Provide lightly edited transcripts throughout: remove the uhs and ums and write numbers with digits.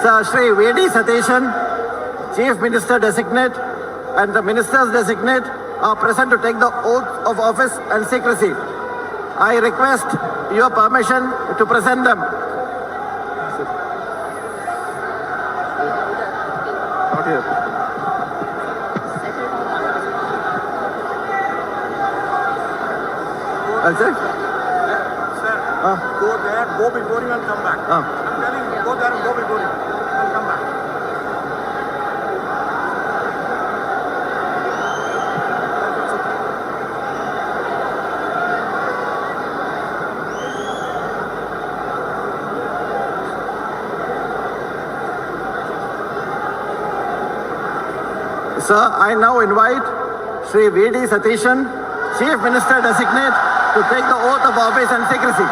Sir Shri V.D. Satheeshan, Chief Minister Designate and the Ministers Designate are present to take the oath of office and secrecy. I request your permission to present them. Not here. Sir? Sir, go there, go before him and come back. I'm telling you, go there and go before him and come back. Sir, I now invite Shri V.D. Satheeshan, Chief Minister Designate, to take the oath of office and secrecy.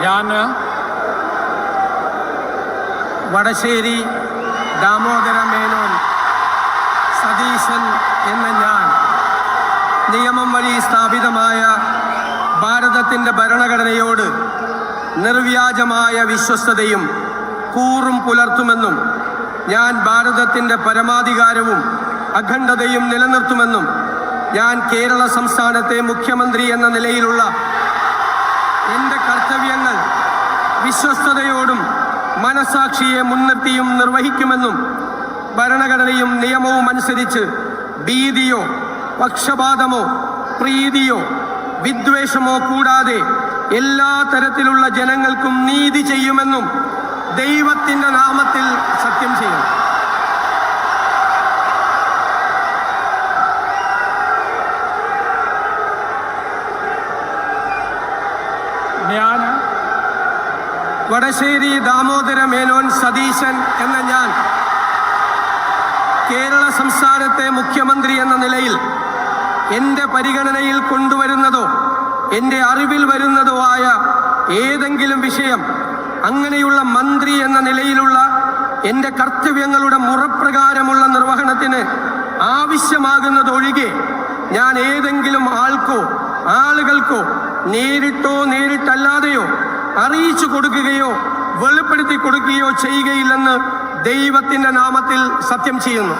ഞാൻ വടശ്ശേരി ദാമോദര മേനോൻ സതീശൻ എന്ന ഞാൻ നിയമം വഴി സ്ഥാപിതമായ ഭാരതത്തിൻ്റെ ഭരണഘടനയോട് നിർവ്യാജമായ വിശ്വസ്തതയും കൂറും പുലർത്തുമെന്നും ഞാൻ ഭാരതത്തിൻ്റെ പരമാധികാരവും അഖണ്ഡതയും നിലനിർത്തുമെന്നും ഞാൻ കേരള സംസ്ഥാനത്തെ മുഖ്യമന്ത്രി എന്ന നിലയിലുള്ള എൻ്റെ കർത്തവ്യങ്ങൾ വിശ്വസ്തയോടും മനസാക്ഷിയെ മുൻനിർത്തിയും നിർവഹിക്കുമെന്നും ഭരണഘടനയും നിയമവും അനുസരിച്ച് ഭീതിയോ പക്ഷപാതമോ പ്രീതിയോ വിദ്വേഷമോ കൂടാതെ എല്ലാ തരത്തിലുള്ള ജനങ്ങൾക്കും നീതി ചെയ്യുമെന്നും ദൈവത്തിൻ്റെ നാമത്തിൽ സത്യം ചെയ്യും. ഞാൻ വടശ്ശേരി ദാമോദര മേനോൻ സതീശൻ എന്ന ഞാൻ കേരള സംസ്ഥാനത്തെ മുഖ്യമന്ത്രി എന്ന നിലയിൽ എൻ്റെ പരിഗണനയിൽ കൊണ്ടുവരുന്നതോ എൻ്റെ അറിവിൽ വരുന്നതോ ആയ ഏതെങ്കിലും വിഷയം അങ്ങനെയുള്ള മന്ത്രി എന്ന നിലയിലുള്ള എൻ്റെ കർത്തവ്യങ്ങളുടെ മുറപ്രകാരമുള്ള നിർവഹണത്തിന് ആവശ്യമാകുന്നതൊഴികെ ഞാൻ ഏതെങ്കിലും ആൾക്കോ ആളുകൾക്കോ നേരിട്ടോ നേരിട്ടല്ലാതെയോ അറിയിച്ചു കൊടുക്കുകയോ വെളിപ്പെടുത്തി കൊടുക്കുകയോ ചെയ്യുകയില്ലെന്ന് ദൈവത്തിൻ്റെ നാമത്തിൽ സത്യം ചെയ്യുന്നു.